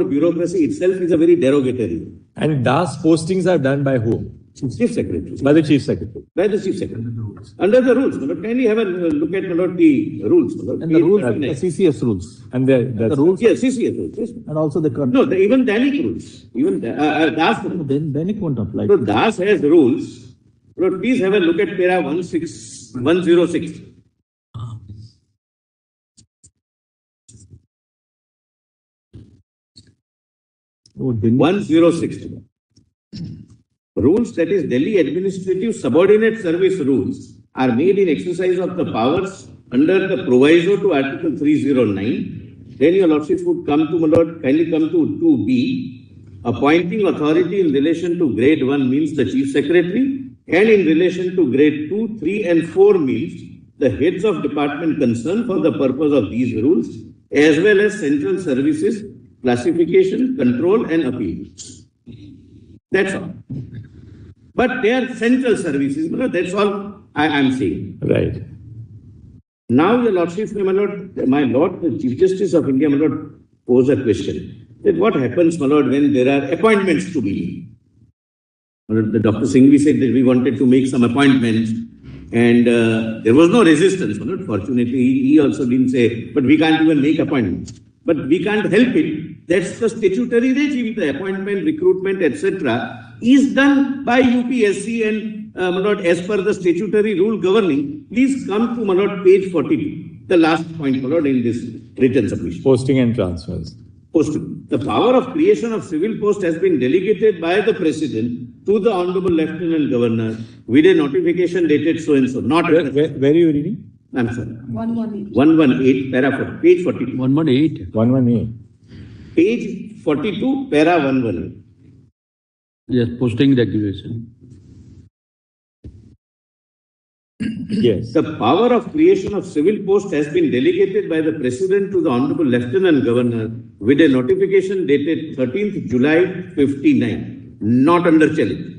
bureaucracy itself is a very derogatory. And DAS postings are done by whom? Chief Secretary. By the Chief Secretary. By the Chief Secretary. Under the rules. Kindly have a look at the rules. And the rules, the CCS rules. And the rules. Yes, CCS rules. Yes. And also the... No, even DANIC rules. Even DAS. Then DANIC won't apply. So DAS has rules. Please have a look at para 106. Oh, 106. Rules, that is Delhi Administrative Subordinate Service rules, are made in exercise of the powers under the proviso to Article 309. Then your Lordship would come to, my Lord, kindly come to 2B. Appointing authority in relation to grade 1 means the Chief Secretary, and in relation to grade 2, 3 and 4 means the heads of department concerned for the purpose of these rules, as well as central services, classification, control and appeal. That's all. But they are central services. That's all I am saying. Right. Now, your Lordship, my Lord, the Chief Justice of India, my Lord, pose a question. That what happens, my Lord, when there are appointments to be made? The Dr. Singhvi said that we wanted to make some appointments and there was no resistance. My Lord. Fortunately, he also didn't say, but we can't even make appointments. But we can't help it. That's the statutory regime. The appointment, recruitment, etc. is done by UPSC and as per the statutory rule governing. Please come to page 42, the last point in this written submission. Posting and transfers. Posting. The power of creation of civil post has been delegated by the President to the Honorable Lieutenant Governor with a notification dated so and so. Not where are you reading? I'm sorry. 118, para page 42. 118. 118. Page 42, para 118. Yes, posting regulation. Yes. The power of creation of civil post has been delegated by the President to the Honorable Lieutenant Governor with a notification dated 13th July 59, not under challenge.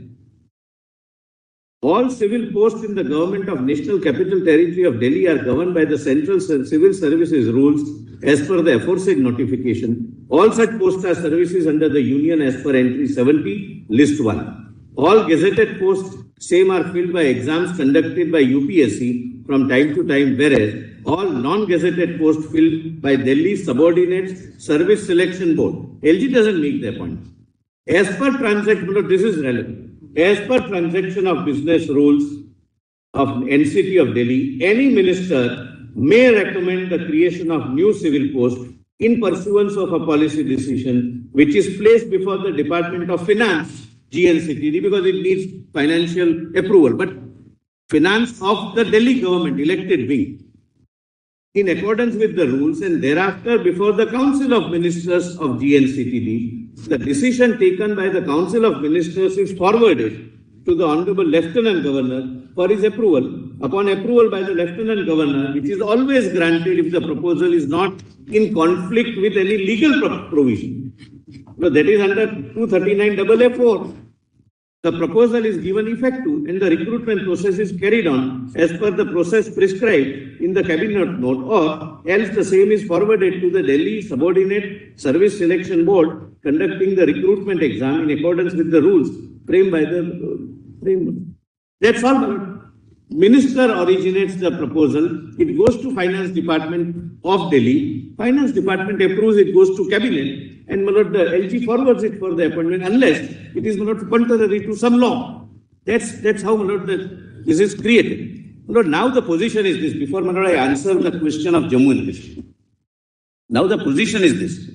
All civil posts in the government of National Capital Territory of Delhi are governed by the Central Civil Services rules as per the aforesaid notification. All such posts are services under the Union as per entry 70, list 1. All gazetted posts same are filled by exams conducted by UPSC from time to time, whereas all non-gazetted posts filled by Delhi Subordinate Service Selection Board. LG doesn't make the appointment. As per transaction, this is relevant. As per transaction of business rules of NCT of Delhi, any minister may recommend the creation of new civil post in pursuance of a policy decision which is placed before the Department of Finance, GNCTD, because it needs financial approval, but finance of the Delhi government elected wing, in accordance with the rules, and thereafter before the Council of Ministers of GNCTD. The decision taken by the Council of Ministers is forwarded to the Honorable Lieutenant Governor for his approval. Upon approval by the Lieutenant Governor, which is always granted if the proposal is not in conflict with any legal provision. So that is under 239(4). The proposal is given effect to and the recruitment process is carried on as per the process prescribed in the Cabinet note, or else the same is forwarded to the Delhi Subordinate Service Selection Board conducting the recruitment exam in accordance with the rules framed by the framework. That's all. Minister originates the proposal. It goes to Finance Department of Delhi. Finance Department approves it, goes to Cabinet. And the LG forwards it for the appointment unless it is contrary to some law. That's how this is created. Now the position is this. Before I answer the question of Jammu and Kashmir. Now the position is this.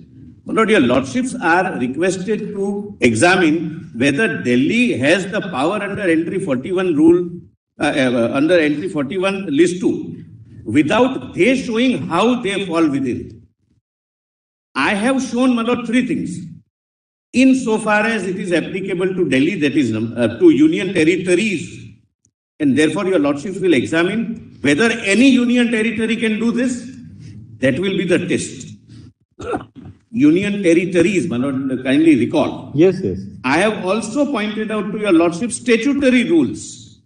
Your Lordships are requested to examine whether Delhi has the power under entry 41 rule, under entry 41 list 2, without they showing how they fall within. I have shown, my Lord, 3 things. Insofar as it is applicable to Delhi, that is to union territories, and therefore your Lordships will examine whether any union territory can do this. That will be the test. Union territories, my Lord, kindly recall. Yes, yes. I have also pointed out to your Lordship statutory rules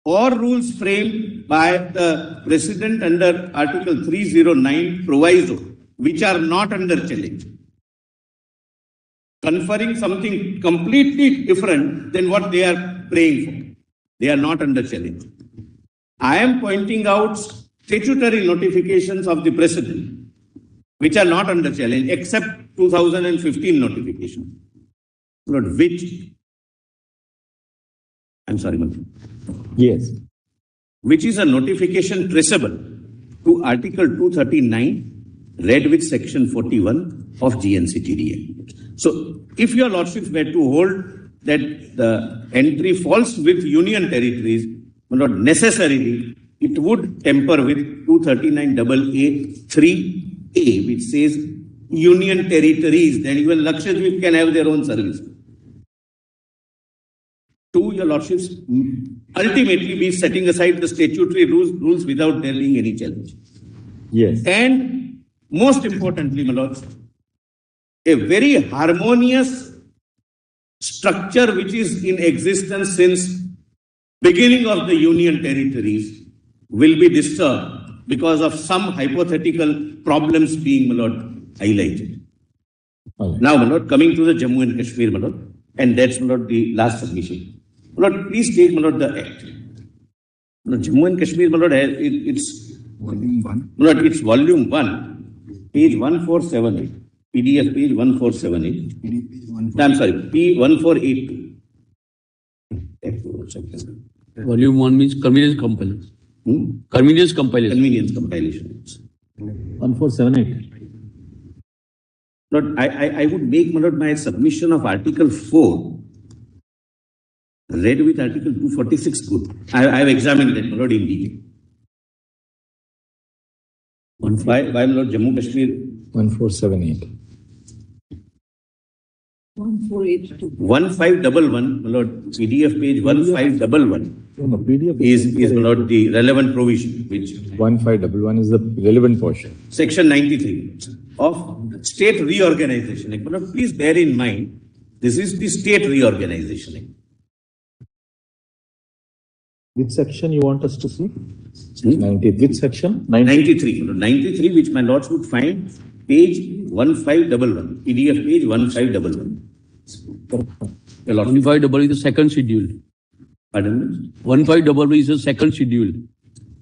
or rules framed by the President under Article 309 proviso, which are not under challenge. conferring something completely different than what they are praying for. They are not under challenge. I am pointing out statutory notifications of the President, which are not under challenge, except 2015 notification. Not which, I'm sorry, Manoj. Yes. Which is a notification traceable to Article 239, read with Section 41 of GNCTDA. So, if your lordships were to hold that the entry falls with union territories, not necessarily, it would temper with 239AA3A, which says union territories, then even Lakshadweep can have their own service. To your lordships, ultimately be setting aside the statutory rules without there being any challenge. Yes. And most importantly, my lords, a very harmonious structure which is in existence since beginning of the union territories will be disturbed because of some hypothetical problems being, my lord, highlighted. Right. Now, my lord, coming to the Jammu and Kashmir, my lord, and that's, my lord, the last submission. My lord, please take, my lord, the act. My lord, Jammu and Kashmir, my lord, it's volume 1. My lord, it's volume 1, page 1478. PDF page 1478. I'm sorry, P1482. Volume 1 means convenience compilation. Convenience compilation. Convenience compilation. 1478. Lord, I would make, my lord, my submission of Article 4 read with Article 246 good. I have examined that, my lord, in detail. Why, my lord, Jammu Kashmir? 1478. 1511, my lord, PDF page 1511 No, PDF is my lord, the relevant provision, which 1511 is the relevant portion. Section 93 of State Reorganization Act. But please bear in mind, this is the State Reorganization Act. Which section you want us to see? 90. Which section? 93. 93, which my lords would find page 1511. PDF page 1511. 1500 is the second schedule. Pardon? 1500 is the second schedule.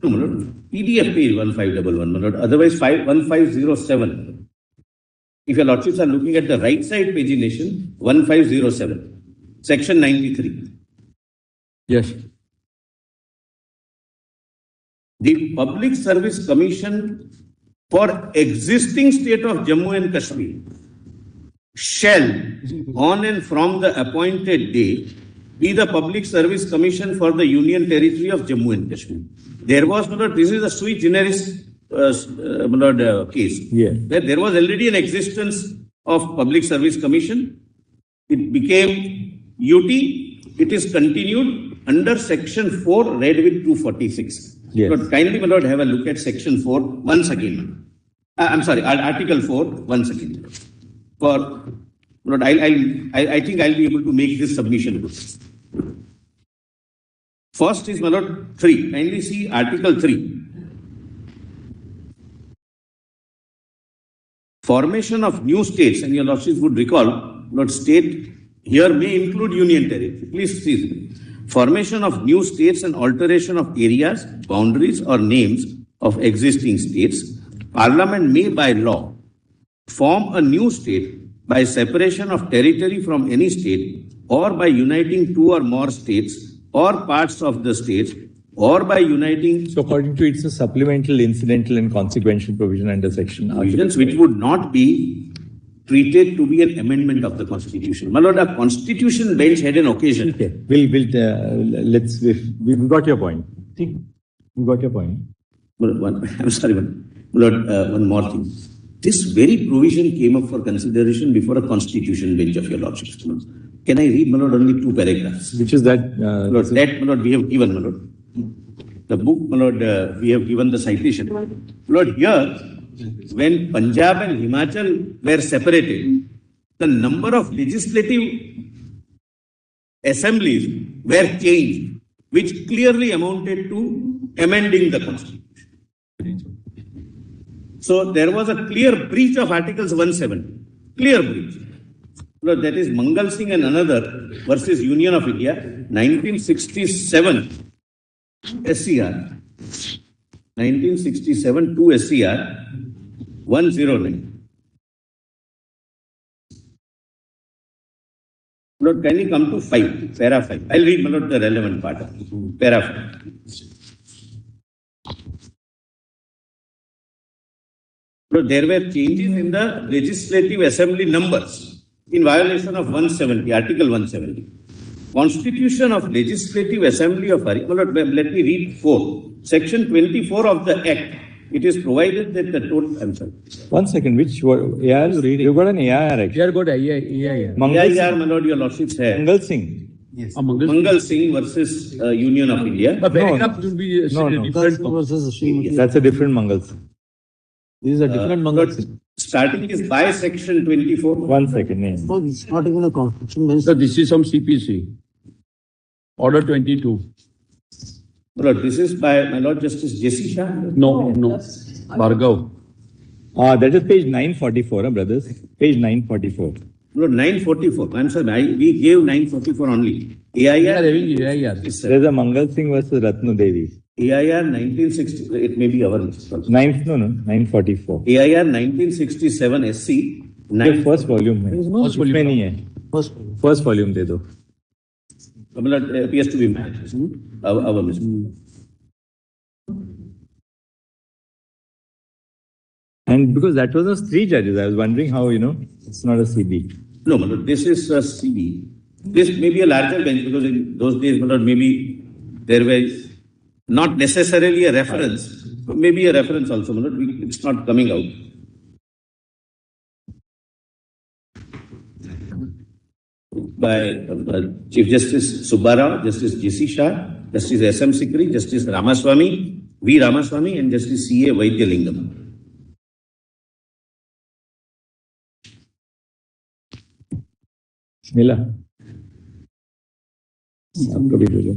No, my lord. PDF page 1511, my lord. Otherwise, 1507. If your lordships are looking at the right side pagination, 1507. Section 93. Yes. The Public Service Commission for existing state of Jammu and Kashmir shall, on and from the appointed day, be the Public Service Commission for the Union Territory of Jammu and Kashmir. There was, this is a sui generis case. Yeah. Where there was already an existence of Public Service Commission. It became UT. It is continued under Section 4, read with 246. Yes. But kindly, my lord, have a look at Section 4 once again. I'm sorry, Article 4 once again. For Lord, I think I'll be able to make this submission good. First is, my lord, 3. Kindly see Article 3. Formation of new states, and your lordships would recall, Lord, state here may include union territory. Please see. Formation of new states and alteration of areas, boundaries, or names of existing states. Parliament may, by law, form a new state by separation of territory from any state, or by uniting two or more states or parts of the states, or by uniting. So according to it, it's a supplemental, incidental and consequential provision under section. Provisions which would not be treated to be an amendment of the Constitution. My lord, a Constitution bench had an occasion. Okay. We've got your point. We got your point. I'm sorry, my lord, one more thing. This very provision came up for consideration before a Constitution bench of your lordships. Can I read, my lord, only 2 paragraphs? Which is that? Lord, that, my lord, we have given, my lord. The book, my lord, we have given the citation. Lord, here, when Punjab and Himachal were separated, the number of legislative assemblies were changed, which clearly amounted to amending the Constitution. So there was a clear breach of Articles 170. Clear breach. No, that is Mangal Singh and another versus Union of India, 1967 SCR. 1967 2 SCR 109. Lord, can you come to 5, para 5? I'll read Lord, the relevant part of it. Para 5. Lord, there were changes in the Legislative Assembly numbers in violation of 170, Article 170. Constitution of Legislative Assembly of Haryana. Lord, let me read 4. Section 24 of the Act. It is provided that the total. I'm sorry. 1 second. Which AR you reading? You got an AR actually. Here got AIR. AIR, my lord, your lordships have. Mangal Singh. Yes. Mangal Singh versus Union of India. The paragraph will be different. That's a different Mangal Singh. This is a different Mangal Singh. Starting is by Section 24. 1 second. Yeah. No, it's not even a constitution. So this is some CPC. Order 22. Lord, this is by my Lord Justice J.C. Shah. No. Bhargav. That is page 944, brothers. Page 944. Lord, 944. I'm sorry, we gave 944 only. AIR. There's a Mangal Singh versus Ratno Devi. AIR 1960. It may be our list also. 944. AIR 1967 SC. The first volume. First volume. नहीं है. First volume दे दो. Appears to be matched. Our mistake. And because that was 3 judges, I was wondering how, it's not a CB. No, my lord, this is a CB. This may be a larger bench because in those days, my lord, maybe there was not necessarily a reference, maybe a reference also, my lord. It's not coming out. By Chief Justice Subbarao, Justice J.C. Shah, Justice S.M. Sikri, Justice Ramaswamy, V. Ramaswamy, and Justice C.A. Vaidyanathan. मिला आपको भी दे दो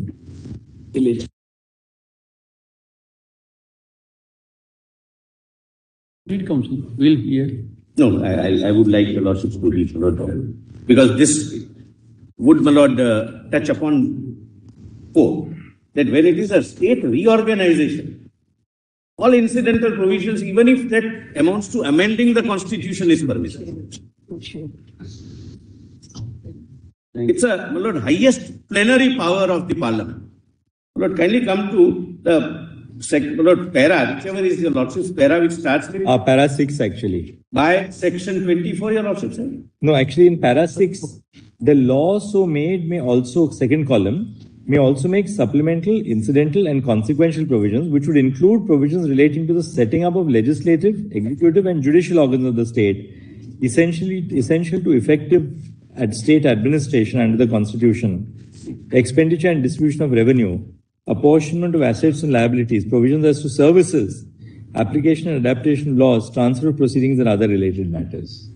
Read counsel. We'll hear. No, I would like the lordships to read, my lord, because this would, my lord, touch upon 4, that when it is a state reorganization, all incidental provisions, even if that amounts to amending the constitution, is permissible. It's a, my lord, highest plenary power of the parliament. My lord, kindly come to the my lord, para, whichever is your lordship's para, which starts with para 6 actually. by section 24, your lordship, sir. No, actually in para 6, the law so made may also, second column, may also make supplemental, incidental and consequential provisions, which would include provisions relating to the setting up of legislative, executive and judicial organs of the state, essential to effective state administration under the constitution, expenditure and distribution of revenue, apportionment of assets and liabilities, provisions as to services, application and adaptation laws, transfer of proceedings and other related matters.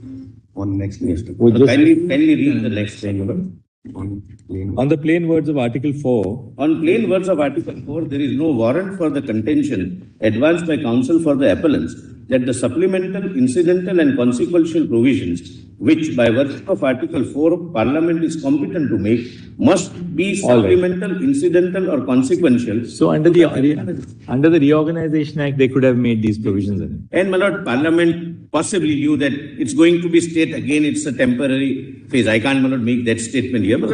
On next minister. Kindly read the next line. On the plain words of Article 4. On plain words of Article 4, there is no warrant for the contention advanced by counsel for the appellants that the supplemental, incidental and consequential provisions which by virtue of Article 4 Parliament is competent to make must be supplemental, incidental or consequential. So under the Reorganization Act, they could have made these provisions. And my lord, Parliament possibly knew that it's going to be state again, it's a temporary phase. I can't, my lord, make that statement here, but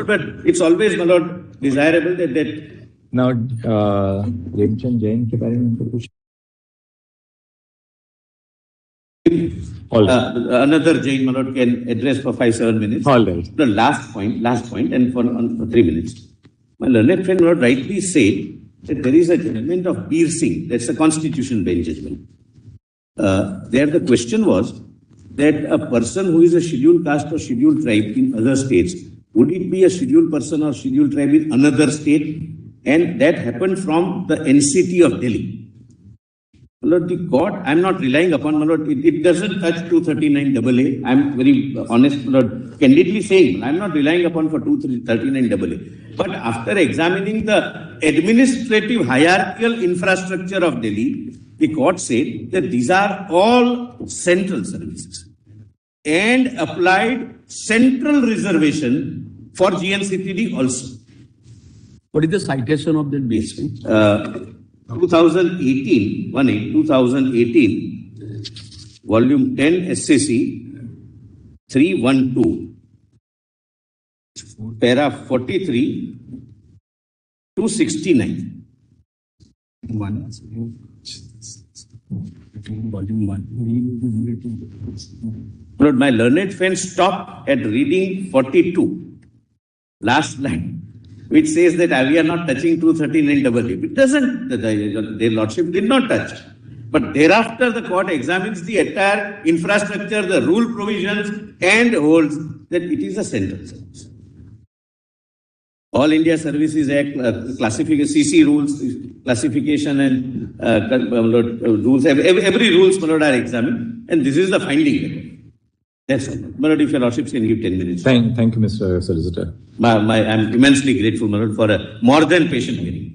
it's always, my lord, desirable that now, Premchand Jain ke baare mein kuch another Jain, my lord, can address for 5-7 minutes. All right. The last point, and for 3 minutes. My learned friend, my lord, rightly said that there is a judgment of Bir Singh. That's a constitutional bench judgment. There the question was that a person who is a scheduled caste or scheduled tribe in other states, would it be a scheduled person or scheduled tribe in another state? And that happened from the NCT of Delhi. My lord, the court, I'm not relying upon, my lord, it doesn't touch 239AA. I'm very honest, my lord, candidly saying, I'm not relying upon for 239AA. But after examining the administrative hierarchical infrastructure of Delhi, the court said that these are all central services. and applied central reservation for GNCTD also. What is the citation of that base? 2018, 2018, volume 10 SCC 312, para 43 to 69. Lord, my learned friend stopped at reading 42, last line, which says that we are not touching 239AA. It doesn't, their lordship did not touch. But thereafter, the court examines the entire infrastructure, the rule provisions, and holds that it is a central service. All India Services Act, classification, CC rules, classification and rules, every rules are examined, and this is the finding. That's all. Manoj, if your lordships can give 10 minutes. Thank you, Mr. Solicitor. I'm immensely grateful, Manoj, for a more than patient hearing.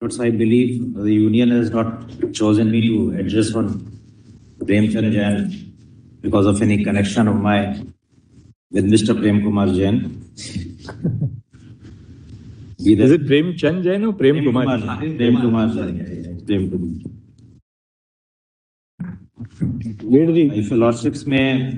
I believe the union has not chosen me to address on Premchand Jain because of any connection of mine with Mr. Prem Kumar Jain. Is it Premchand Jain or Prem Kumar? Prem Kumar Jain. Prem Kumar. If your lordships may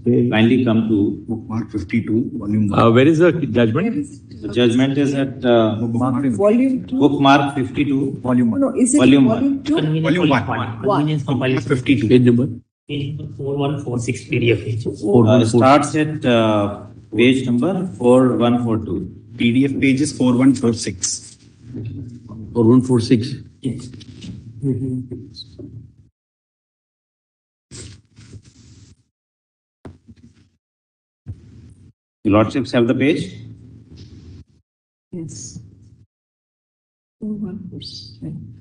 kindly come to bookmark 52, volume 1. Where is the judgment? the judgment is at Volume 2. bookmark 52, Volume 1. No, is it Volume volume 2? Volume 1. One. Bookmark 52. Page number? 4146 PDF page. starts at page number 4142. PDF page is 4146. Or 146? Yes. The lordships have the page. Yes. 4147.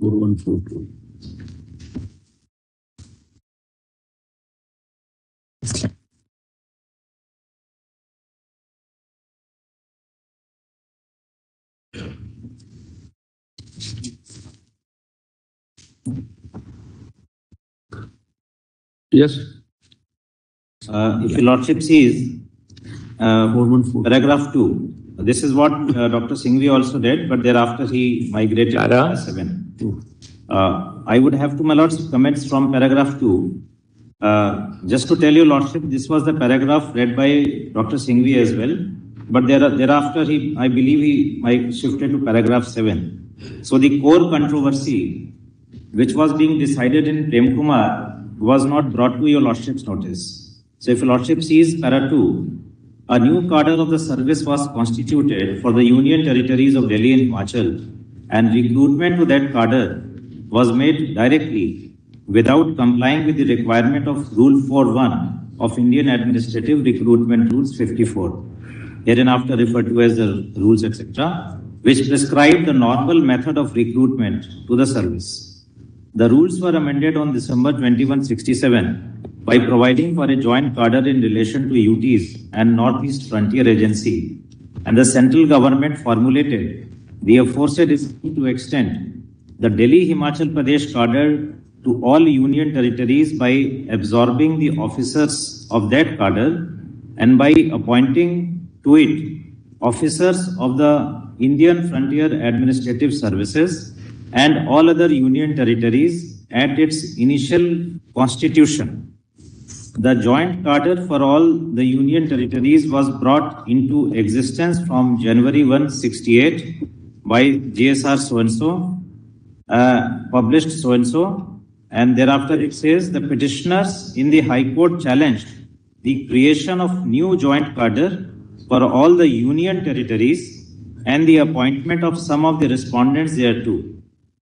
Or 142. Yes. If your lordship sees paragraph 2, this is what Dr. Singhvi also did, but thereafter he migrated to paragraph 7. I would have to, my lords, comments from paragraph 2. Just to tell you, lordship, this was the paragraph read by Dr. Singhvi as well, but thereafter I believe he shifted to paragraph 7. So the core controversy which was being decided in Prem Kumar was not brought to your lordship's notice. So if your lordship sees para 2, a new cadre of the service was constituted for the union territories of Delhi and Himachal, and recruitment to that cadre was made directly without complying with the requirement of Rule 4.1 of Indian Administrative Recruitment Rules 54, hereinafter referred to as the rules, etc., which prescribed the normal method of recruitment to the service. The rules were amended on December 2167 by providing for a joint cadre in relation to UTs and Northeast Frontier Agency, and the central government formulated the aforesaid to extend the Delhi Himachal Pradesh cadre to all union territories by absorbing the officers of that cadre and by appointing to it officers of the Indian Frontier Administrative Services and all other union territories at its initial constitution. The joint charter for all the union territories was brought into existence from January 1, 68 by JSR so-and-so, published so-and-so, and thereafter it says the petitioners in the High Court challenged the creation of new joint cadre for all the union territories and the appointment of some of the respondents thereto.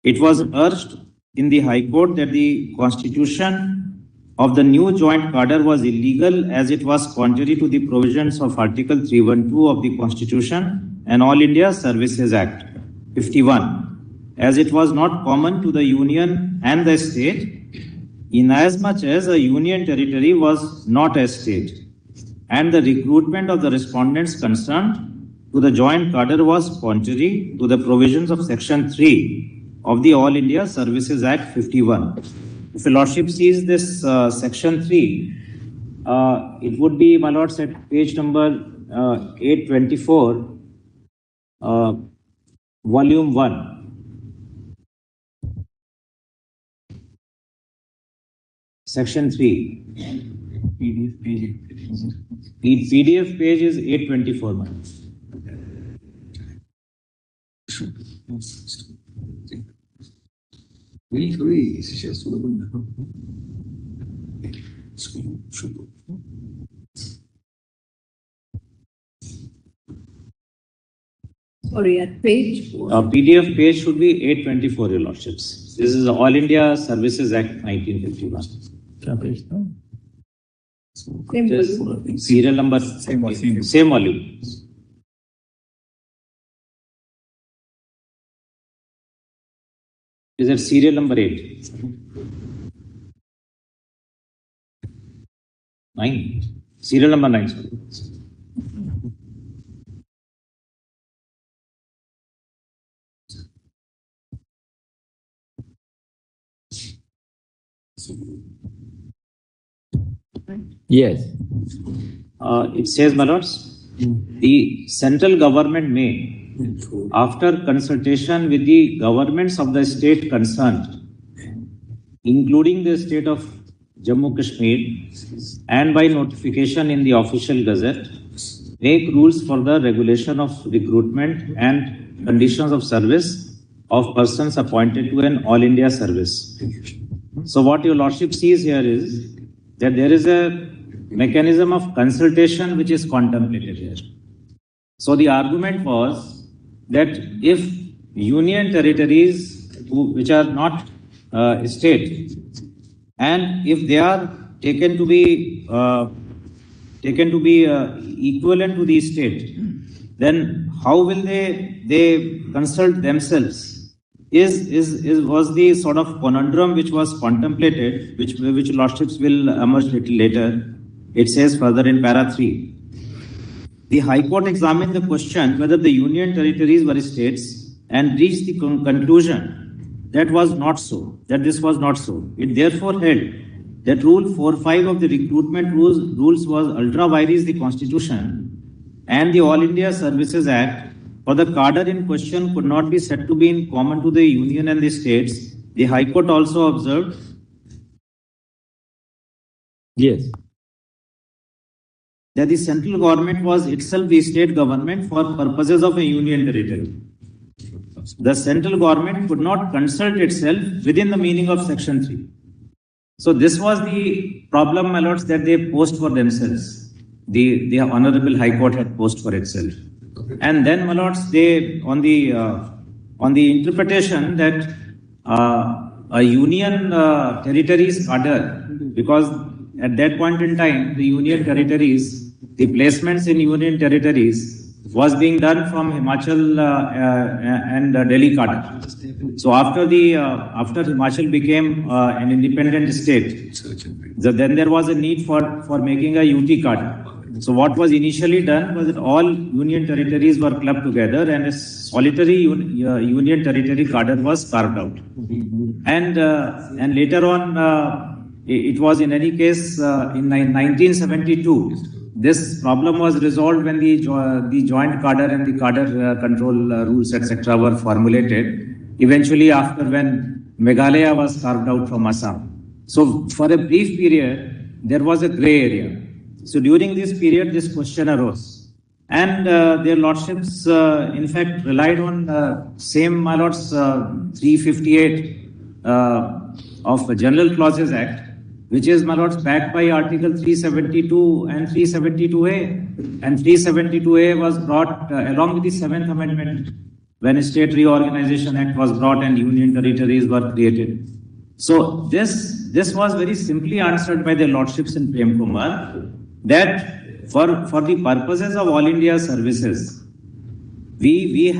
It was urged in the High Court that the constitution of the new joint cadre was illegal as it was contrary to the provisions of Article 312 of the Constitution and All India Services Act 51, as it was not common to the union and the state, inasmuch as a union territory was not a state. and the recruitment of the respondents concerned to the joint cadre was contrary to the provisions of Section 3 of the All India Services Act 51. If your Lordship sees this Section 3, it would be, my Lords, at page number 824, volume 1. Section 3. PDF page is 824, man. Sorry, at page. PDF page should be 824, your Lordships. This is the All India Services Act 1951. Same volume. Serial number, same volume. Is it serial number 8? 9. Serial number 9. Sorry. Yes. It says, my lords, the central government may, after consultation with the governments of the state concerned, including the state of Jammu Kashmir, and by notification in the official gazette, make rules for the regulation of recruitment and conditions of service of persons appointed to an all India service. So what your lordship sees here is that there is a mechanism of consultation which is contemplated here. So the argument was that if union territories which are not state, and if they are taken to be equivalent to the state, then how will they consult themselves? Was the sort of conundrum which was contemplated, which lordships will emerge little later. It says further in para 3. The High Court examined the question whether the union territories were states and reached the conclusion that was not so, that this was not so. It therefore held that Rule 4.5 of the recruitment rules was ultra vires the Constitution, and the All India Services Act for the cadre in question could not be said to be in common to the union and the states. The High Court also observed. Yes. That the central government was itself the state government for purposes of a union territory. The central government could not consult itself within the meaning of Section 3. So this was the problem, my lords, that they posed for themselves. The Honorable High Court had posed for itself. And then, my lords, they on the interpretation that a union territories cadre, because at that point in time, the union territories, the placements in union territories was being done from Himachal and Delhi cadre. So after Himachal became an independent state, then there was a need for making a UT cadre. So what was initially done was that all union territories were clubbed together and a solitary union territory cadre was carved out. And later on, it was in any case in 1972, this problem was resolved when the joint cadre and the cadre control rules, etc. were formulated. Eventually, after when Meghalaya was carved out from Assam. So for a brief period, there was a grey area. So during this period, this question arose. And their lordships, in fact, relied on same, my lords, 358 of the General Clauses Act, which is, my lords, backed by Article 372 and 372A. And 372A was brought along with the 7th Amendment when a State Reorganization Act was brought and union territories were created. So this was very simply answered by their lordships in Prem Kumar, that for the purposes of all India services, we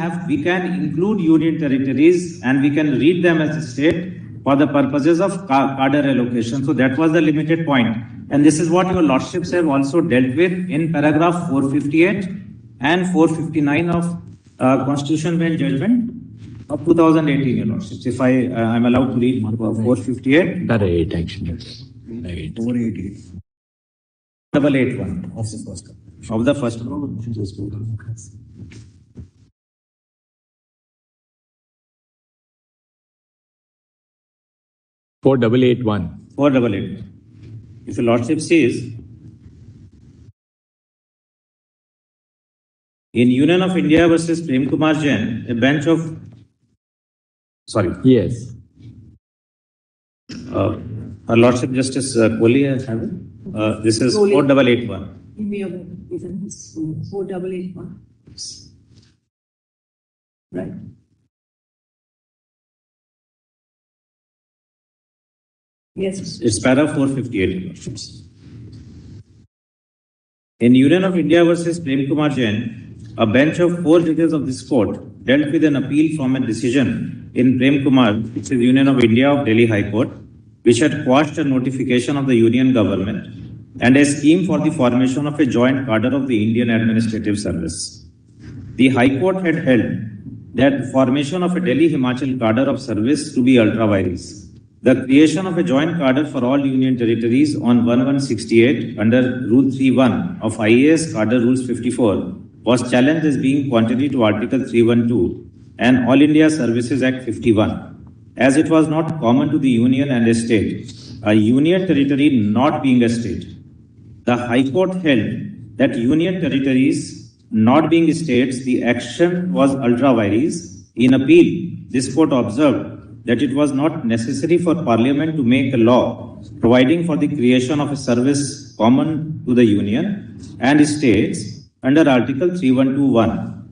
can include union territories and we can read them as a state for the purposes of cadre allocation. So that was the limited point. And this is what your lordships have also dealt with in paragraph 458 and 459 of Constitution Bench judgment of 2018, your lordships. If I'm allowed to read 458. That 8 actually. 488. 881 of the first one. 4881. 488. If your lordship says, in Union of India versus Prem Kumar Jain, a bench of, sorry, Yes. Her Lordship Justice Kohli has have it. This is 4881. Give me a moment. This is 4881. Right. Yes. It's paragraph 458, Lordships. In Union of India versus Prem Kumar Jain, a bench of 4 judges of this court dealt with an appeal from a decision in Prem Kumar, which is Union of India of Delhi High Court, which had quashed a notification of the Union government and a scheme for the formation of a joint cadre of the Indian Administrative Service. The High Court had held that the formation of a Delhi Himachal cadre of service to be ultra vires. The creation of a joint cadre for all Union territories on 1168 under Rule 3.1 of IAS Cadre Rules 54 was challenged as being contrary to Article 312 and All India Services Act 51, as it was not common to the Union and a state, a Union territory not being a state. The High Court held that Union territories not being states, the action was ultra vires. In appeal, this court observed that it was not necessary for Parliament to make a law providing for the creation of a service common to the Union and states under Article 3121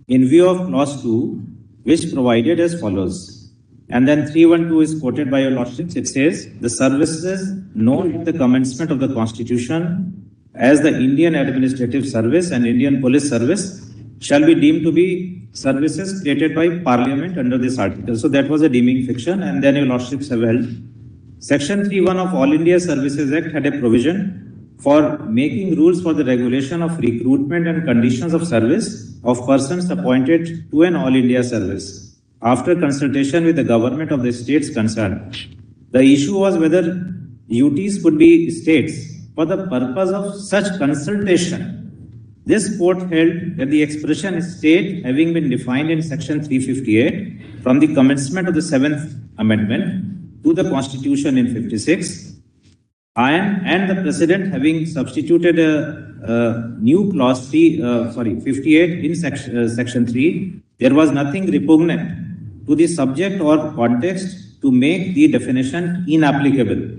in view of Clause 2, which provided as follows. And then 312 is quoted by your lordships. It says, the services known at the commencement of the Constitution as the Indian Administrative Service and Indian Police Service shall be deemed to be services created by Parliament under this article. So that was a deeming fiction, and then your lordships have held. Section 3.1 of All India Services Act had a provision for making rules for the regulation of recruitment and conditions of service of persons appointed to an All India service after consultation with the government of the states concerned. The issue was whether UTs could be states for the purpose of such consultation. This court held that the expression state having been defined in section 358 from the commencement of the 7th Amendment to the Constitution in 56, and the President having substituted a new clause 58 in section 3, there was nothing repugnant to the subject or context to make the definition inapplicable.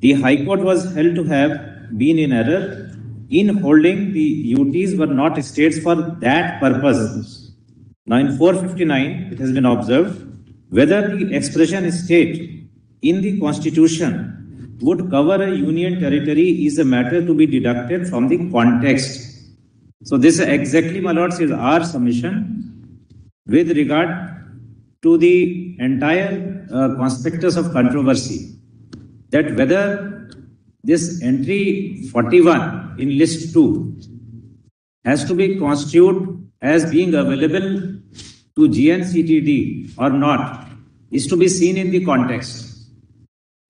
The High Court was held to have been in error in holding the UTs were not states for that purpose. Now in 459, it has been observed whether the expression state in the Constitution would cover a union territory is a matter to be deducted from the context. So this exactly, my lords, is our submission with regard to the entire conspectus of controversy, that whether this entry 41 in list 2 has to be constituted as being available to GNCTD or not is to be seen in the context.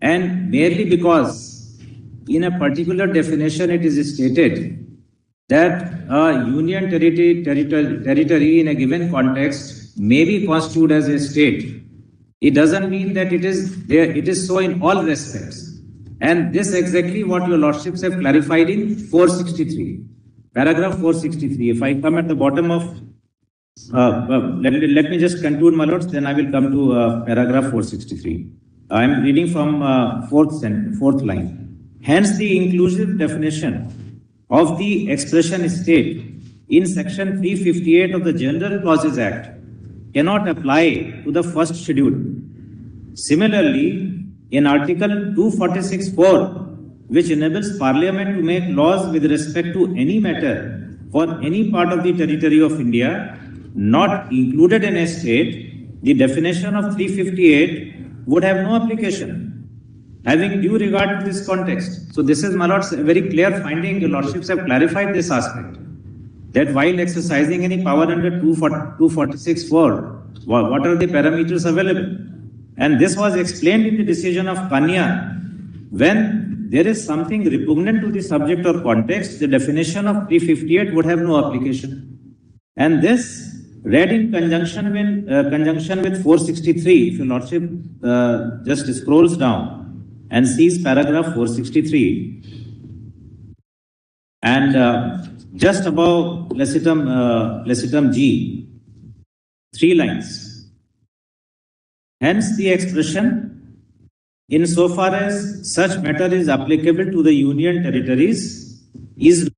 And merely because in a particular definition it is stated that a union territory in a given context may be constituted as a state, it doesn't mean that it is there. It is so in all respects. And this exactly what your lordships have clarified in 463, paragraph 463. If I come at the bottom of, let me just conclude, my lords, then I will come to paragraph 463. I am reading from fourth line. Hence, the inclusive definition of the expression state in section 358 of the General Clauses Act cannot apply to the first schedule. Similarly, in Article 246(4), which enables Parliament to make laws with respect to any matter for any part of the territory of India not included in a state, the definition of 358 would have no application. having due regard to this context. So this is, my lords, a very clear finding. Your lordships have clarified this aspect, that while exercising any power under 246(4), what are the parameters available? And this was explained in the decision of Kanya. When there is something repugnant to the subject or context, the definition of 358 would have no application. And this, read in conjunction with 463, if your lordship just scrolls down and sees paragraph 463, and just above lecitum G, 3 lines. Hence the expression, insofar as such matter is applicable to the union territories, is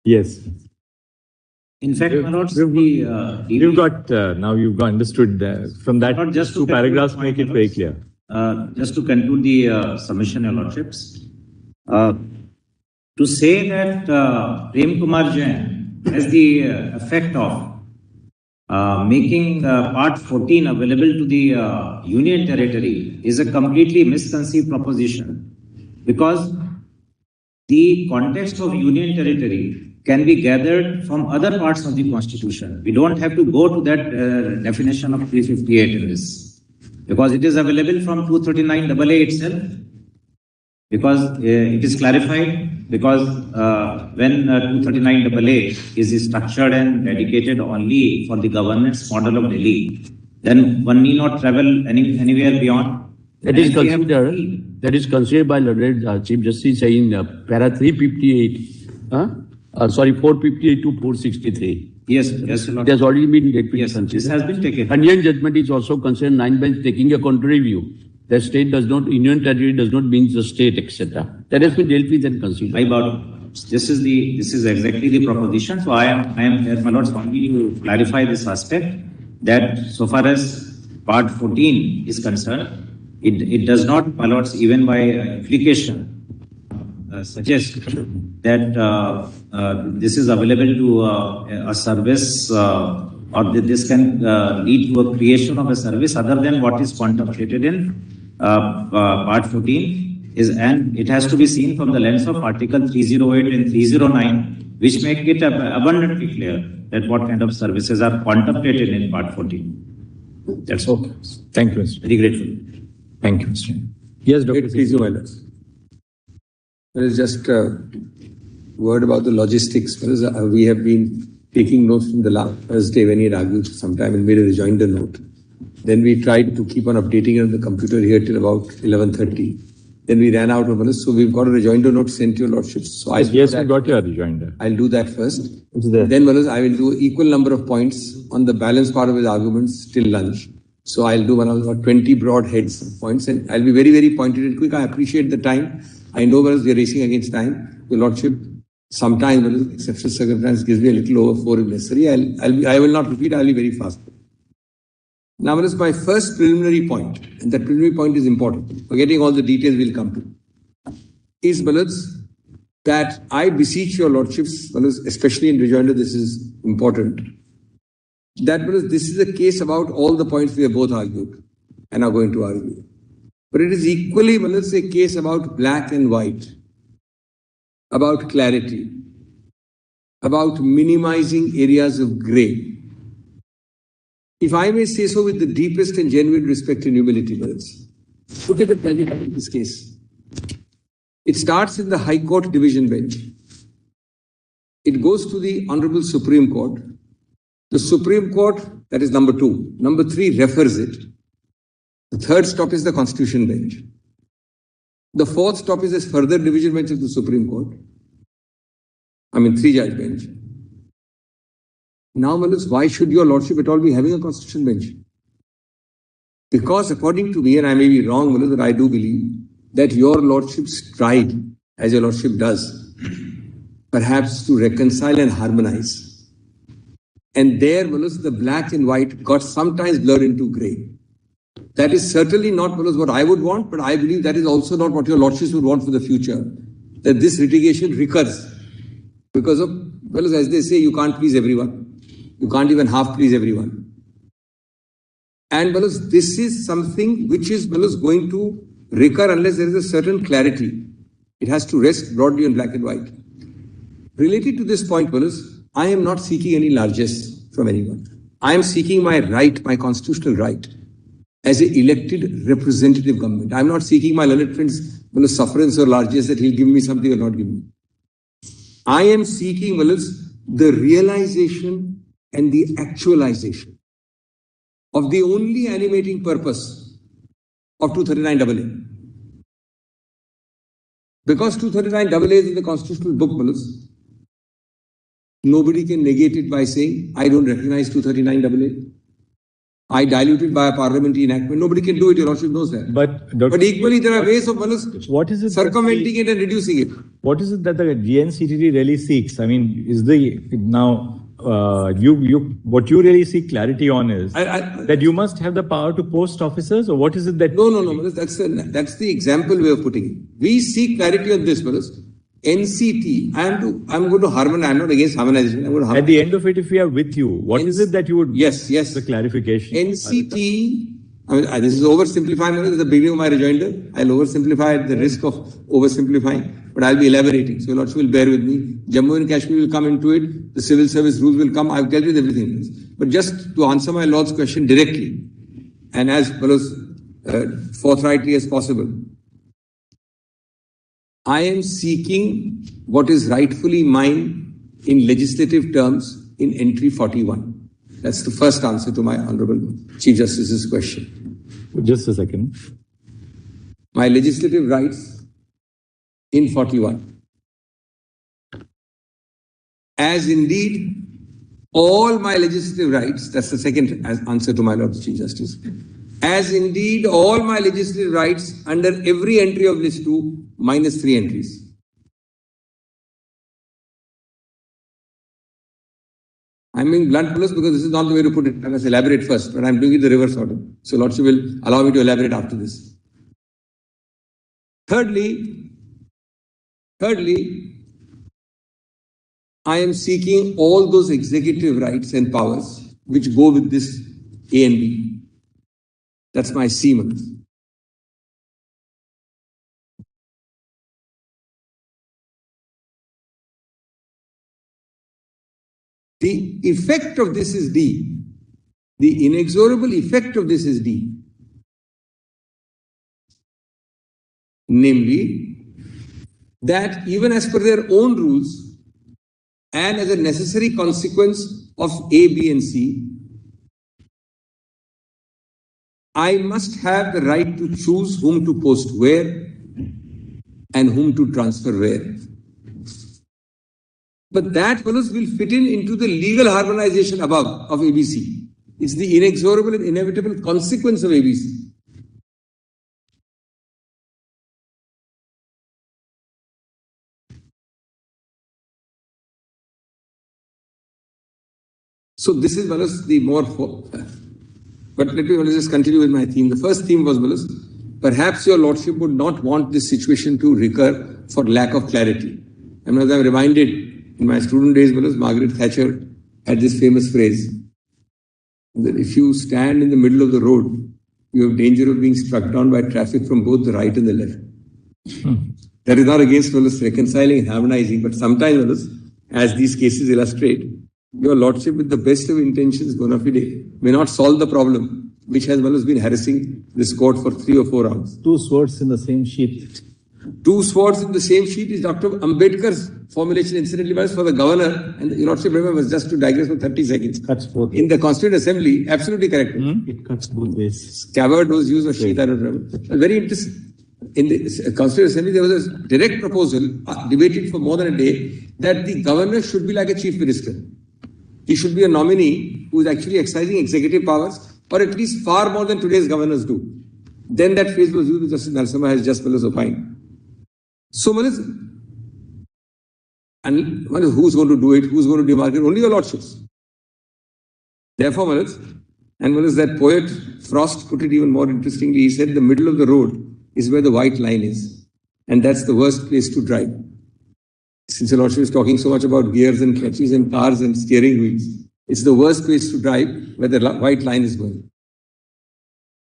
Yes. in fact, my lords, You've got now you've understood from that Not just to 2 paragraphs conclude, make it my very lords. clear. Just to conclude the submission, your lordships, to say that Prem Kumar Jain has the effect of making Part 14 available to the Union Territory is a completely misconceived proposition, because the context of Union Territory can be gathered from other parts of the Constitution. We don't have to go to that definition of 358 in this, because it is available from 239AA itself, because it is clarified, because when 239AA is structured and dedicated only for the governance model of Delhi, then one need not travel anywhere beyond. That is considered by the Chief Justice saying para 358, 458 to 463. Yes, It has already been considered. this has been taken. Indian judgment is also concerned 9 bench taking a contrary view. The state does not, Union Territory does not mean the state, etc. That has been dealt with and considered. My lord, this is exactly the proposition. So I am here, my lords, only to clarify this aspect, that so far as Part 14 is concerned, it does not, my lords, even by implication, suggest that this is available to a service or this can lead to a creation of a service other than what is contemplated in Part 14 is, and it has to be seen from the lens of Article 308 and 309, which make it abundantly clear that what kind of services are contemplated in Part 14. That's Okay. Thank you, Mr. very grateful. Thank you, Mr. Yes, Dr. Please, Your Honors. There is just a word about the logistics, because we have been taking notes from the last Thursday when he had argued sometime and made a rejoinder note. Then we tried to keep on updating it on the computer here till about 11:30. Then we ran out of minutes, so we've got a rejoinder note sent to your lordships. So Yes, we got your rejoinder. I'll do that first. It's there. Then, Manoj, I will do equal number of points on the balance part of his arguments till lunch. So I'll do about 20 broad heads of points, and I'll be very, very pointed and quick. I appreciate the time. I know Manoj, we are racing against time. Your lordship, sometimes, Manoj, exceptional circumstance gives me a little over 4 if necessary. I will not repeat. I'll be very fast. Now, Manoj, my first preliminary point, and that preliminary point is important. Forgetting all the details we'll come to, is, Manoj, that I beseech your lordships, especially in rejoinder, this is important, that this is a case about all the points we have both argued and are going to argue. But it is equally, a case about black and white, about clarity, about minimizing areas of grey. If I may say so with the deepest and genuine respect and humility, look at the tragedy in this case. It starts in the High Court Division Bench. It goes to the Honorable Supreme Court. The Supreme Court, that is number 2. Number 3 refers it. The third stop is the Constitution Bench. The fourth stop is a further division bench of the Supreme Court. 3-judge bench. Now, Manoj, why should your lordship at all be having a Constitution Bench? Because according to me, and I may be wrong, Manoj, but I do believe that your lordship's tried, as your lordship does, perhaps to reconcile and harmonize. And there, Manoj, the black and white got sometimes blurred into grey. That is certainly not, Manoj, what I would want, but I believe that is also not what your lordships would want for the future. That this litigation recurs because of, as they say, you can't please everyone. You can't even half please everyone. And this is something which is going to recur unless there is a certain clarity. It has to rest broadly on black and white. Related to this point, I am not seeking any largesse from anyone. I am seeking my right, my constitutional right, as an elected representative government. I am not seeking my learned friend's sufferance or largesse that he'll give me something or not give me. I am seeking, the realization and the actualization of the only animating purpose of 239AA. Because 239AA is in the constitutional book, nobody can negate it by saying, I don't recognize 239AA. I dilute it by a parliamentary enactment. Nobody can do it, your lordship knows that. But equally, there are ways of what is it circumventing it and reducing it. What is it that the GNCTT really seeks? Is the now what you really seek clarity on is that you must have the power to post officers, or what is it that? No. That's the example we are putting in. We seek clarity on this, NCT. I'm going to harmonize. I'm not against harmonization. I'm going to harmonize. At the end of it, if we are with you, what is it that you would? Yes. The clarification. NCT. This is oversimplifying. This is the beginning of my rejoinder. I'll oversimplify at the risk of oversimplifying, but I'll be elaborating. So, Lordship will bear with me. Jammu and Kashmir will come into it. The civil service rules will come. I've dealt with everything. But just to answer my Lord's question directly, and as forthrightly as possible, I am seeking what is rightfully mine in legislative terms in entry 41. That's the first answer to my Honorable Chief Justice's question. Just a second. My legislative rights in 41. As indeed all my legislative rights, that's the second answer to my Lord Chief Justice. As indeed all my legislative rights under every entry of list 2 minus 3 entries. I'm being blunt because this is not the way to put it. I must elaborate first, but I'm doing it the reverse order. So Lordship will allow me to elaborate after this. Thirdly, I am seeking all those executive rights and powers which go with this A and B. That's my C. The effect of this is D. The inexorable effect of this is D. Namely, that even as per their own rules and as a necessary consequence of A, B, and C, I must have the right to choose whom to post where and whom to transfer where. But that will fit into the legal harmonization above of ABC. It's the inexorable and inevitable consequence of ABC. So this is the more, but let me just continue with my theme. The first theme was, perhaps your lordship would not want this situation to recur for lack of clarity. And as I'm reminded, in my student days, Margaret Thatcher had this famous phrase that if you stand in the middle of the road, you have danger of being struck down by traffic from both the right and the left. That is not against reconciling and harmonizing, but sometimes, as these cases illustrate, your lordship with the best of intentions, bona fide, may not solve the problem which has been harassing this court for 3 or 4 hours. Two swords in the same sheath. Two swords in the same sheath is Dr. Ambedkar's formulation, incidentally, for the governor, and your lordship remembers, just to digress for 30 seconds. Cuts both. In the Constituent Assembly, absolutely correct. It cuts both ways. Scabbard was used, or sheath, I don't remember. Very interesting. In the Constituent Assembly, there was a direct proposal, debated for more than a day, that the governor should be like a chief minister. He should be a nominee who is actually exercising executive powers, or at least far more than today's governors do. Then that phrase was used, Justice Narasimha has just opined. So, and who's going to do it? Who's going to demarcate? Only your lordships. Therefore, that poet Frost put it even more interestingly. He said the middle of the road is where the white line is. And that's the worst place to drive. Since your lordship is talking so much about gears and clutches and cars and steering wheels, it's the worst place to drive where the white line is going.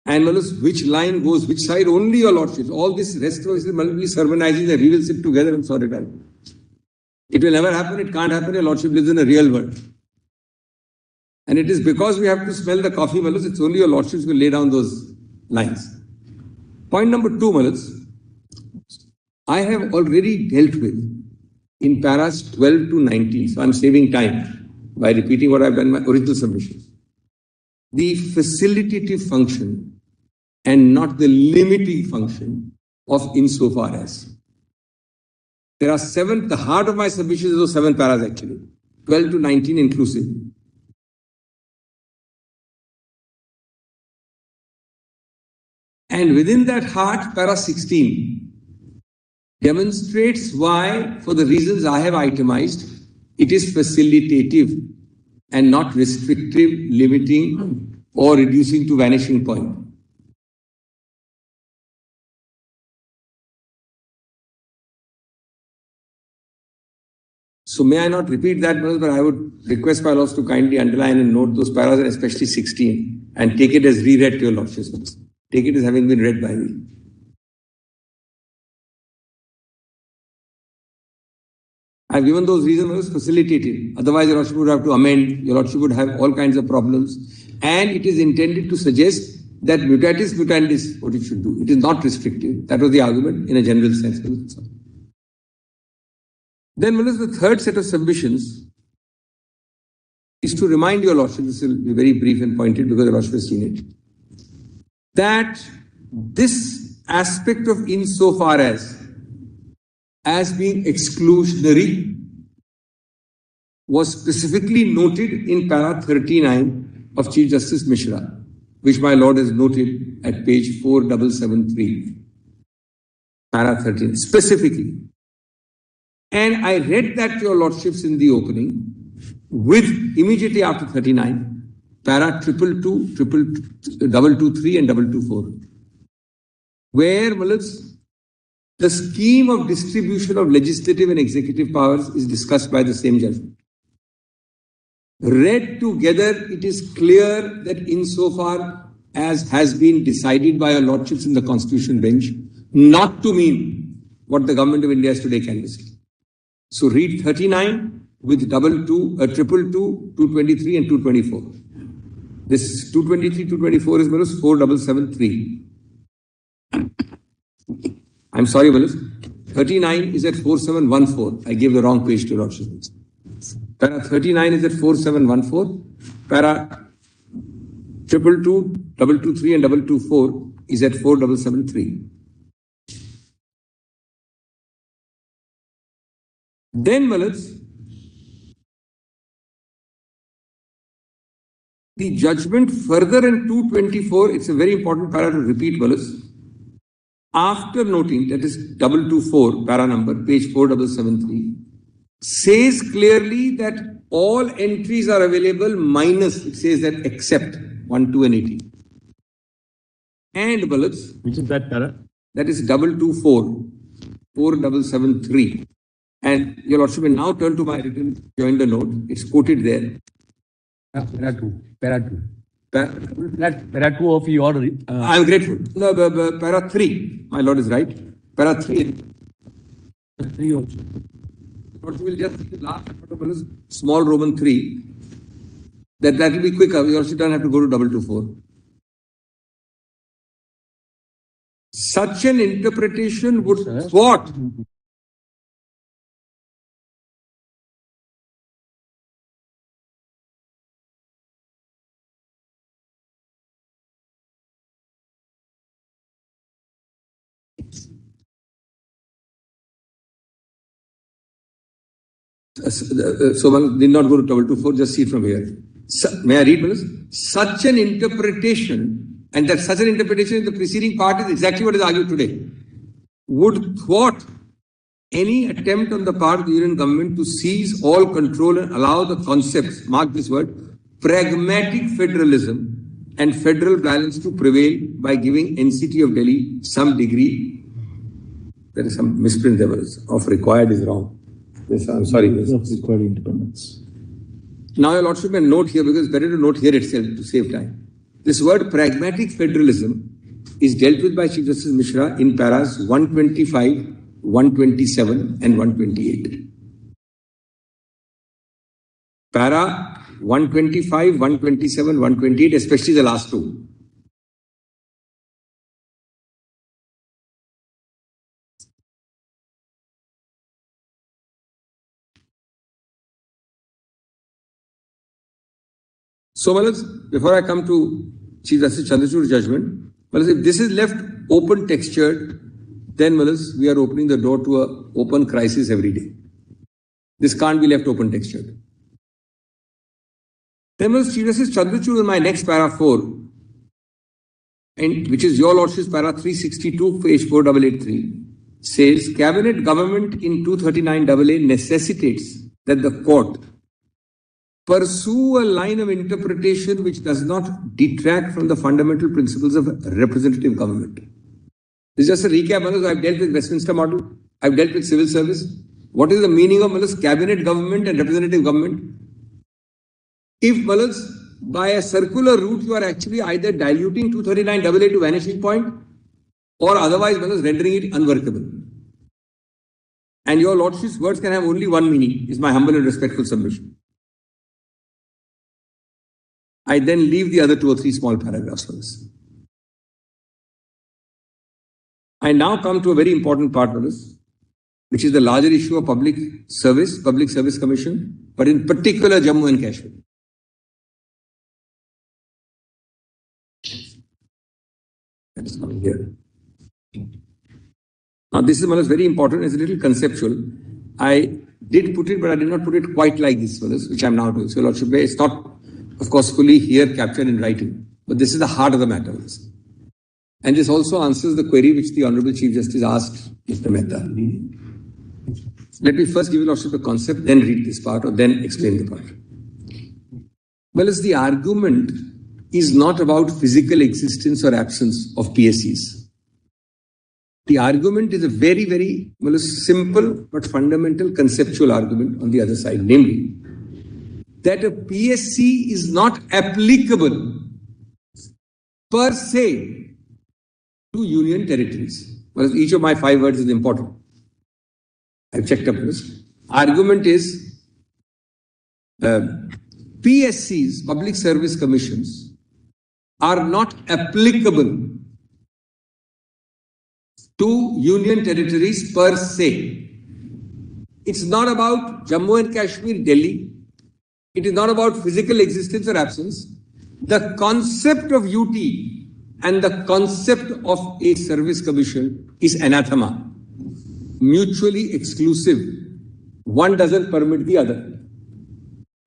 And which line goes which side, only your lordships. All this rest of it is multiply sermonizing and we will sit together and sort it out. It will never happen, it can't happen, your lordship lives in a real world. And it is because we have to smell the coffee, it's only your lordships will lay down those lines. Point number 2, I have already dealt with in paras 12 to 19, so I'm saving time by repeating what I've done in my original submissions. The facilitative function and not the limiting function of insofar as. There are 7, the heart of my submissions is those 7 paras actually, 12 to 19 inclusive. And within that heart, para 16 demonstrates why, for the reasons I have itemized, it is facilitative and not restrictive, limiting, or reducing to vanishing point. So may I not repeat that, but I would request my lords to kindly underline and note those paras, and especially 16, and take it as reread to your lordships. Take it as having been read by me. I've given those reasons facilitated. Otherwise, your lordship would have to amend. Your lordship would have all kinds of problems. And it is intended to suggest that mutatis mutandis, what it should do. It is not restrictive. That was the argument in a general sense. Then, the third set of submissions is to remind your lordship, this will be very brief and pointed because your lordship has seen it, that this aspect of insofar as being exclusionary was specifically noted in para 39 of Chief Justice Mishra, which my lord has noted at page 4773. Para 13, specifically. And I read that to your lordships in the opening with immediately after 39, para 222, 223 and 224, where the scheme of distribution of legislative and executive powers is discussed by the same judgment. Read together, it is clear that insofar as has been decided by your lordships in the Constitution bench, not to mean what the government of India is today canvassing. So read 39 with 222, 223 and 224. This 223, 224 is 4773. I'm sorry, 39 is at 4714. I gave the wrong page to Lordship. Para 39 is at 4714. Para 222, 223 and 224 is at 4773. Then, Malas, the judgment further in 224, it's a very important para to repeat, Malas. After noting, that is 224, para number, page 4773, says clearly that all entries are available minus, it says that except 1, 2 and 18. And Malas, Which is that para? that is 224, 4773. And your Lordship will now turn to my written joined the note. It's quoted there. Para 2. Pa- Para 2 of your. I'm grateful. No, para 3, my Lord is right. Para 3. 3 also. Lordship will just see the last part of small Roman 3. That will be quicker. You also don't have to go to 224. Such an interpretation would thwart so one did not go to 224, just see it from here. May I read, Manas? Such an interpretation, and that such an interpretation in the preceding part is exactly what is argued today, would thwart any attempt on the part of the Union government to seize all control and allow the concepts, mark this word, pragmatic federalism and federal balance to prevail by giving NCT of Delhi some degree, there is some misprint there, of required is wrong. Yes, I'm sorry. Required independence. Now, your Lordship may note here, because it's better to note here itself to save time. This word pragmatic federalism is dealt with by Chief Justice Mishra in paras 125, 127 and 128. Para 125, 127, 128, especially the last two. So, Malas, before I come to Chief Justice Chandrachud's judgment, Malas, if this is left open textured, then Malas, we are opening the door to an open crisis every day. This can't be left open textured. Then Malas, Chief Justice Chandrachud in my next para 4, and which is your Lordship's para 362, page 4883, says Cabinet Government in 239AA necessitates that the court pursue a line of interpretation which does not detract from the fundamental principles of representative government. This is just a recap, Manas. I've dealt with Westminster model. I've dealt with civil service. What is the meaning of Manas, cabinet government and representative government? If Manas, by a circular route, you are actually either diluting 239AA to vanishing point or otherwise Manas, rendering it unworkable. And your Lordship's words can have only one meaning, is my humble and respectful submission. I then leave the other 2 or 3 small paragraphs for this. I now come to a very important part of this, which is the larger issue of public service commission, but in particular Jammu and Kashmir. That is coming here. Now this is very important, it's a little conceptual. I did put it, but I did not put it quite like this, which I am now doing. So Lordship, it's not, of course, fully here captured in writing, but this is the heart of the matter. And this also answers the query which the Honorable Chief Justice asked Mr. Mehta. Let me first give you Lordship a concept, then read this part, or then explain the part. Well, as the argument is not about physical existence or absence of PSCs. The argument is a very, very simple but fundamental conceptual argument on the other side, namely, that a PSC is not applicable per se to union territories. Well, each of my 5 words is important. I've checked up this. Argument is PSCs, Public Service Commissions, are not applicable to union territories per se. It's not about Jammu and Kashmir, Delhi. It is not about physical existence or absence. The concept of UT and the concept of a service commission is anathema, mutually exclusive, one doesn't permit the other.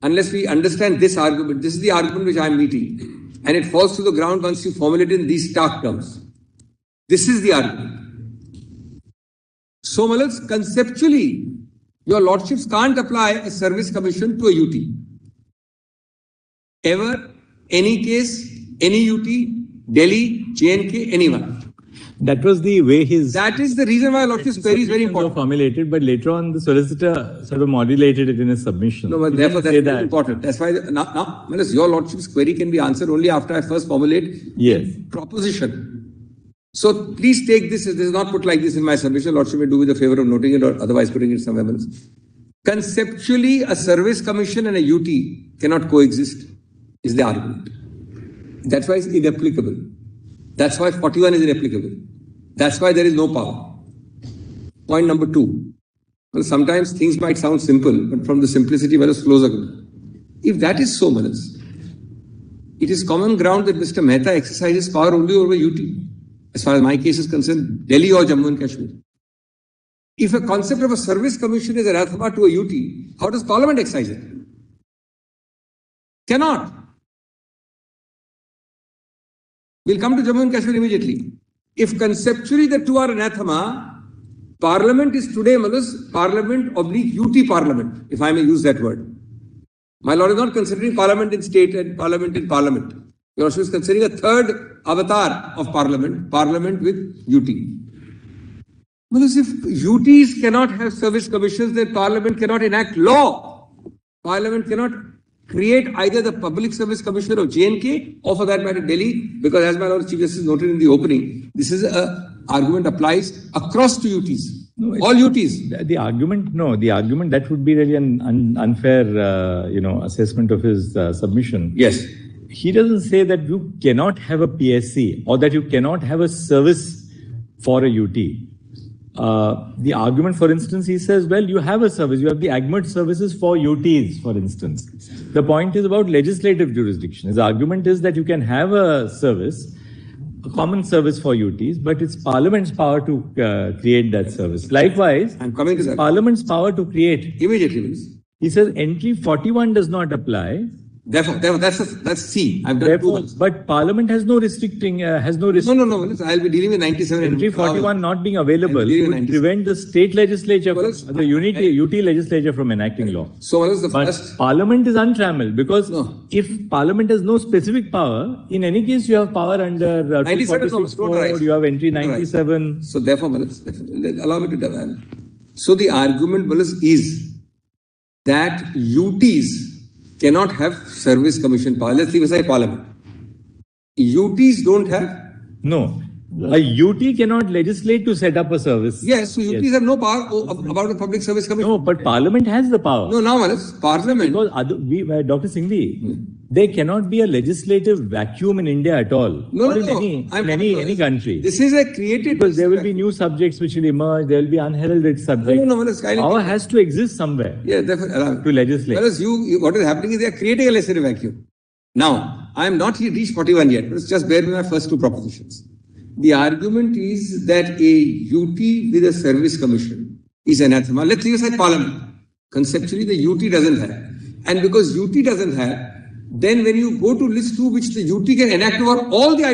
Unless we understand this argument, this is the argument which I am meeting, and it falls to the ground once you formulate it in these stark terms. This is the argument. So, Malaz, conceptually, your lordships can't apply a service commission to a UT. Ever, any case, any UT, Delhi, JNK, anyone. That was the way his... That is the reason why lordship's query is very important. Formulated, but later on the solicitor sort of modulated it in his submission. No, but therefore that's very important. That's why now your lordship's query can be answered only after I first formulate proposition. So please take this. This is not put like this in my submission. Lordship may do me the favor of noting it or otherwise putting it somewhere else. Conceptually, a service commission and a UT cannot coexist, is the argument. That's why it's inapplicable. That's why 41 is inapplicable. That's why there is no power. Point number 2. Well, sometimes things might sound simple, but from the simplicity, Manas flows again. If that is so, Manas, it is common ground that Mr. Mehta exercises power only over UT. As far as my case is concerned, Delhi or Jammu and Kashmir. If a concept of a service commission is anathema to a UT, how does Parliament exercise it? Cannot. We'll come to Jammu and Kashmir immediately. If conceptually the two are anathema, Parliament is today, Manas, Parliament oblique UT Parliament, if I may use that word. My Lord is not considering Parliament in state and Parliament in Parliament. Your Lordship is considering a third avatar of Parliament, Parliament with UT. Because if UTs cannot have service commissions, then Parliament cannot enact law. Parliament cannot create either the Public Service Commissioner of JNK or for that matter Delhi, because as my Lord Chief Justice noted in the opening, this is an argument applies across to UTs. No, all UTs. The argument that would be really an unfair, assessment of his submission. Yes. He doesn't say that you cannot have a PSC or that you cannot have a service for a UT. The argument, for instance, he says, well, you have a service. You have the AGMAT services for UTs, for instance. The point is about legislative jurisdiction. His argument is that you can have a service, a common service for UTs, but it's Parliament's power to create that service. Likewise, I'm coming to that. Parliament's power to create. Immediately, please. He says entry 41 does not apply. Therefore, that's C. I've done too much. But Parliament has no restricting, No. I'll be dealing with 97. Entry 41 not being available would prevent the state legislature, the UT legislature from enacting law. So what is the first? Parliament is untrammeled because if Parliament has no specific power, in any case you have power under 246 code, you have entry 97. So therefore, allow me to develop. So the argument is that UTs cannot have service commission power. Let's leave aside Parliament. UTs don't have? No. A UT cannot legislate to set up a service. Yes, so UTs have no power about the Public Service Commission. No, but Parliament has the power. No, now Parliament. Because Dr. Singhvi, there cannot be a legislative vacuum in India at all. In any country. This is a created... Because there will be new subjects which will emerge, there will be unheralded subjects. Power has to exist somewhere. Yeah, definitely. To legislate. Whereas what is happening is they are creating a legislative vacuum. Now, I am not here reached 41 yet, but just bear with my first two propositions. The argument is that a UT with a service commission is anathema. Let's leave aside Parliament. Conceptually, the UT doesn't have. And because UT doesn't have, then when you go to list 2, which the UT can enact over all the